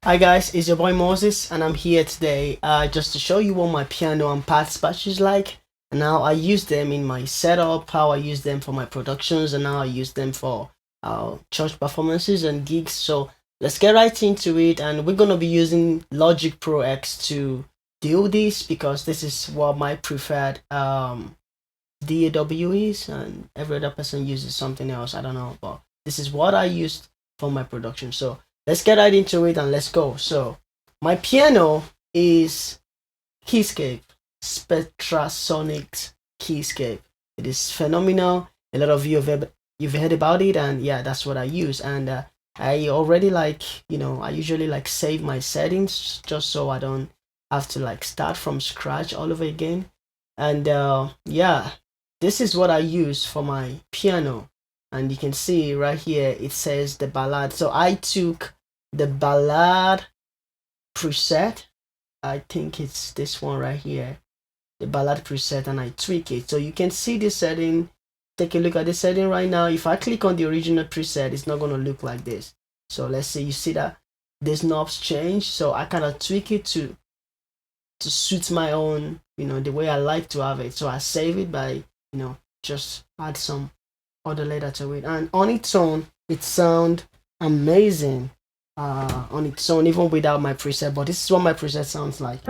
Hi guys, it's your boy Moses and I'm here today just to show you what my piano and pads patches like and how I use them in my setup, how I use them for my productions and how I use them for church performances and gigs. So let's get right into it, and we're gonna be using Logic Pro X to do this because this is what my preferred DAW is, and every other person uses something else. I don't know, but this is what I used for my production. So let's get right into it and let's go. So my piano is Keyscape, Spectrasonic Keyscape. It is phenomenal. A lot of you you've heard about it, and yeah, that's what I use. And I already I usually save my settings just so I don't have to start from scratch all over again. And yeah, this is what I use for my piano, and you can see right here it says the ballad. So I took the ballad preset. I think it's this one right here, the ballad preset, and I tweak it. So you can see the setting. Take a look at the setting right now. If I click on the original preset, it's not going to look like this. So let's say you see that these knobs change. So I kind of tweak it to suit my own, the way I like to have it. So I save it by, just add some other letter to it, and on its own it sound amazing on its own, even without my preset. But this is what my preset sounds like.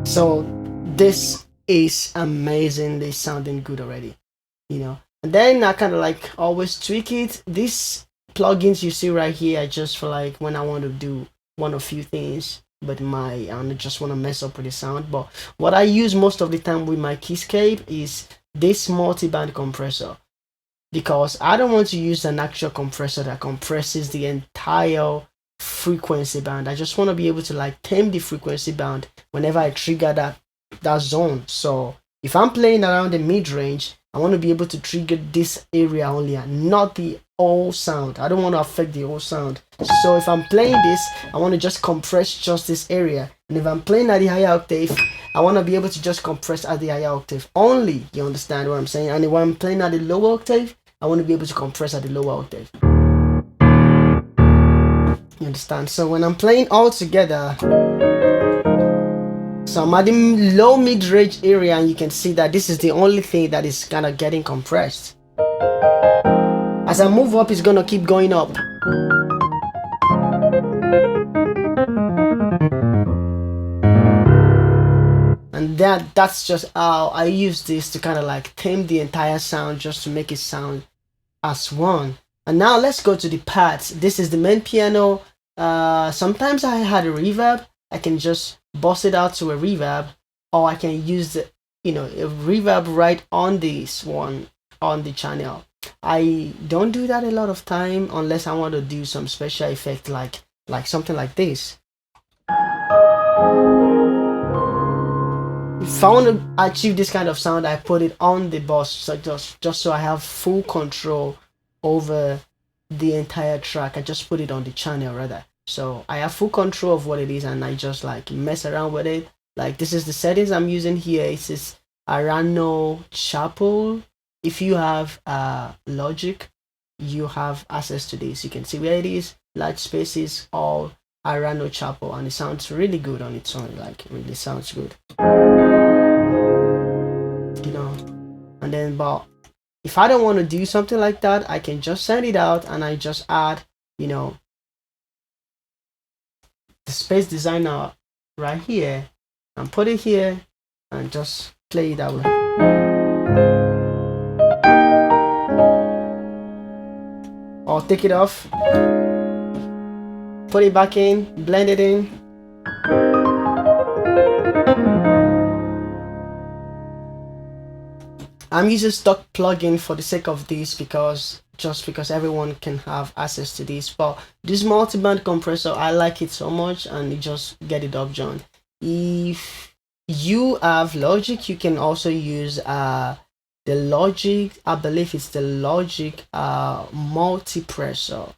So this is amazingly sounding good already, and then I kind of always tweak it. These plugins you see right here are just for when I want to do one or few things, but I just want to mess up with the sound. But what I use most of the time with my Keyscape is this multiband compressor, because I don't want to use an actual compressor that compresses the entire frequency band. I just want to be able to tame the frequency band whenever I trigger that zone. So if I'm playing around the mid range, I want to be able to trigger this area only and not the whole sound. I don't want to affect the whole sound. So if I'm playing this, I want to just compress just this area. And if I'm playing at the higher octave, I want to be able to just compress at the higher octave only. You understand what I'm saying? And if I'm playing at the lower octave, I want to be able to compress at the lower octave. You understand? So when I'm playing all together, so I'm at the low mid-range area, and you can see that this is the only thing that is kind of getting compressed. As I move up, it's gonna keep going up. And that's just how I use this to kind of tame the entire sound, just to make it sound as one. And now let's go to the pads. This is the main piano. Sometimes I had a reverb. I can just bust it out to a reverb, or I can use a reverb right on this one on the channel. I don't do that a lot of time unless I want to do some special effect like something like this. If I want to achieve this kind of sound, I put it on the bus, so just so I have full control over the entire track. I just put it on the channel rather, so I have full control of what it is, and I just mess around with it. This is the settings I'm using here. It says Arano Chapel. If you have Logic, you have access to this. You can see where it is, large spaces, all Arano Chapel, and it sounds really good on its own. Really sounds good. And then, but if I don't want to do something like that, I can just send it out and I just add, the space designer right here and put it here and just play it that way. Or take it off, put it back in, blend it in. I'm using stock plugin for the sake of this, because everyone can have access to this. But this multiband compressor, I like it so much, and it just get it up, John. If you have Logic, you can also use the Logic, I believe it's the Logic multipressor.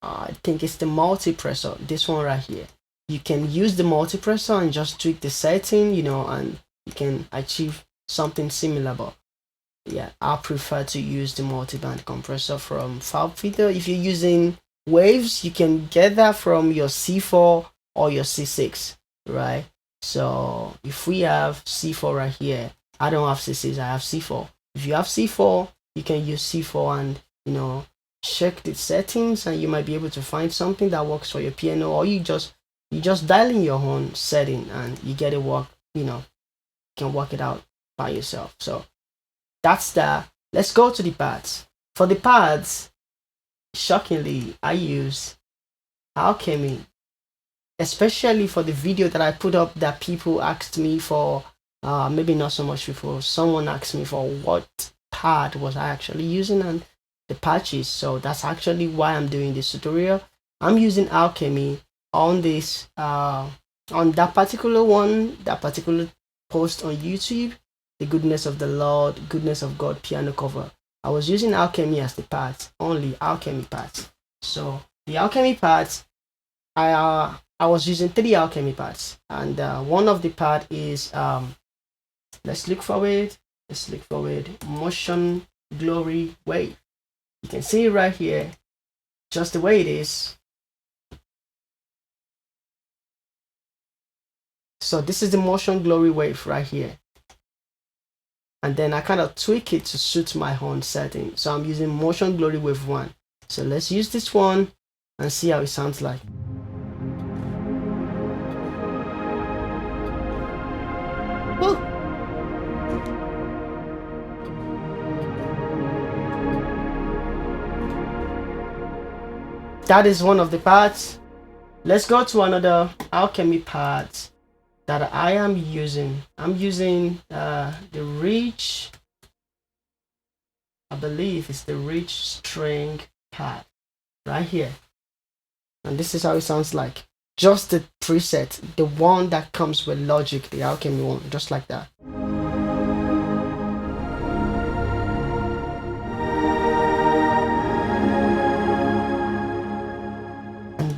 I think it's the multipressor, this one right here. you can use the multipressor and just tweak the setting, you know, and you can achieve something similar. But yeah, I prefer to use the multiband compressor from FabFilter. If you're using waves, you can get that from your C4 or your C6, right? So if we have C4 right here, I don't have C6, I have C4. If you have C4, you can use C4 and, you know, check the settings, and you might be able to find something that works for your piano, or you just dial in your own setting and you get it work, you know, you can work it out by yourself. So that's the, let's go to the pads. For the pads, shockingly, I use Alchemy, especially for the video that I put up that people asked me for. Maybe not so much people, someone asked me for what pad was I actually using and the patches. So that's actually why I'm doing this tutorial. I'm using Alchemy on this on that particular one, that particular post on YouTube, the Goodness of the Lord, Goodness of God piano cover. I was using Alchemy as the pads, only Alchemy pads. So the Alchemy pads, I was using 3 Alchemy pads, and one of the pad is let's look forward. Let's look forward. Motion Glory Wave. You can see it right here, just the way it is. So this is the Motion Glory Wave right here. And then I kind of tweak it to suit my own setting. So I'm using Motion Glory Wave 1. So let's use this one and see how it sounds like. Woo! That is one of the parts. Let's go to another Alchemy part that I am using. I'm using the Rich, I believe it's the Rich String pad right here. And this is how it sounds like. Just the preset, the one that comes with Logic, the Alchemy one, just like that.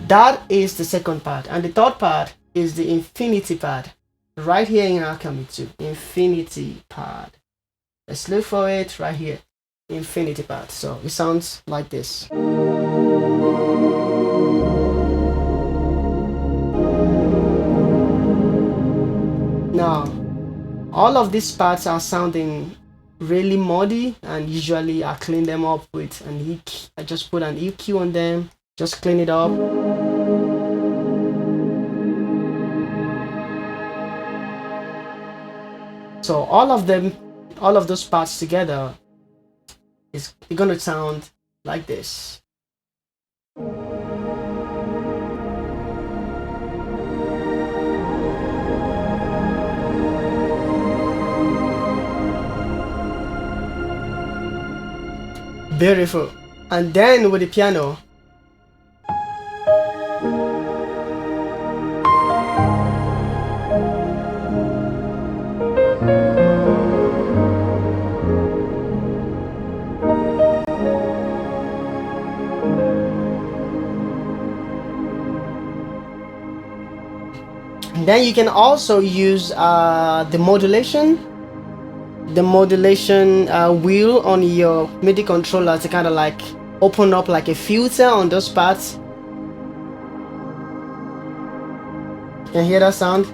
That is the second part, and the third part is the Infinity pad right here in Alchemy 2. Infinity pad. Let's look for it right here. Infinity pad. So it sounds like this. Now, all of these parts are sounding really muddy, and usually I clean them up with an EQ. I just put an EQ on them, just clean it up. So all of them, all of those parts together is gonna sound like this. Beautiful. And then with the piano, and then you can also use the modulation wheel on your MIDI controller to kind of like open up like a filter on those parts. You can hear that sound?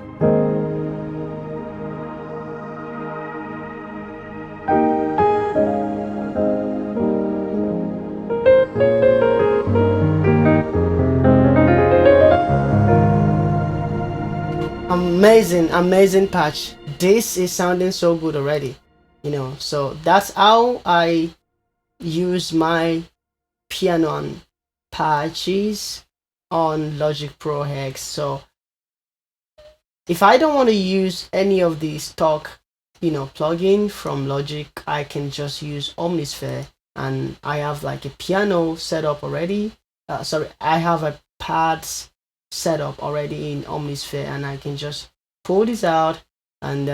Amazing patch. This is sounding so good already, you know. So that's how I use my piano and patches on Logic Pro X. So if I don't want to use any of the stock, you know, plugin from Logic, I can just use Omnisphere, and I have like a piano set up already. I have a pads set up already in Omnisphere, and I can just pull this out and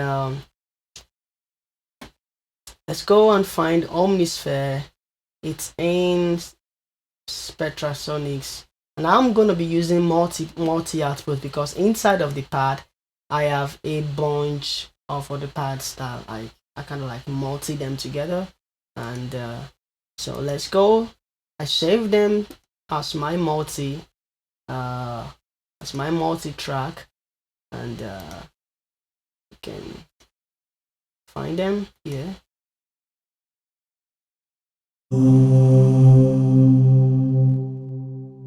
let's go and find Omnisphere. It's in Spectrasonics. And I'm going to be using multi output because inside of the pad I have a bunch of other pads that I kind of like multi them together. And so let's go. I save them as my multi track, and you can find them here.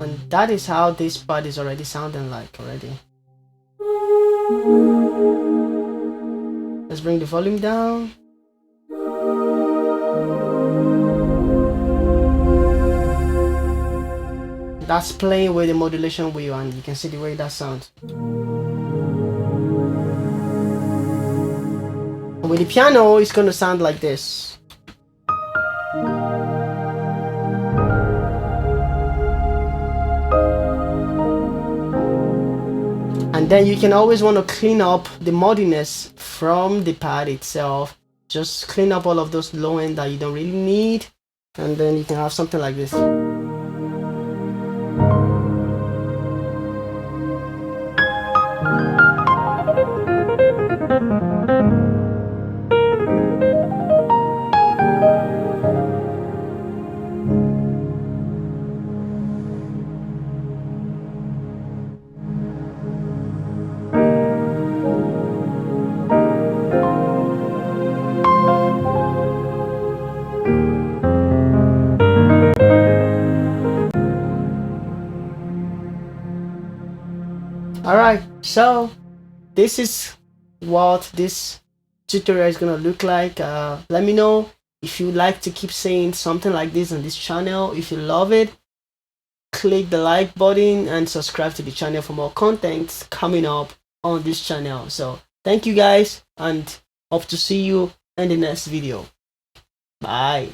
And that is how this part is already sounding like already. Let's bring the volume down. That's playing with the modulation wheel, and you can see the way that sounds. And with the piano, it's going to sound like this. And then you can always want to clean up the muddiness from the pad itself. Just clean up all of those low end that you don't really need, and then you can have something like this. Alright, so this is what this tutorial is gonna look like. Let me know if you like to keep saying something like this on this channel. If you love it, click the like button and subscribe to the channel for more content coming up on this channel. So thank you guys, and hope to see you in the next video. Bye.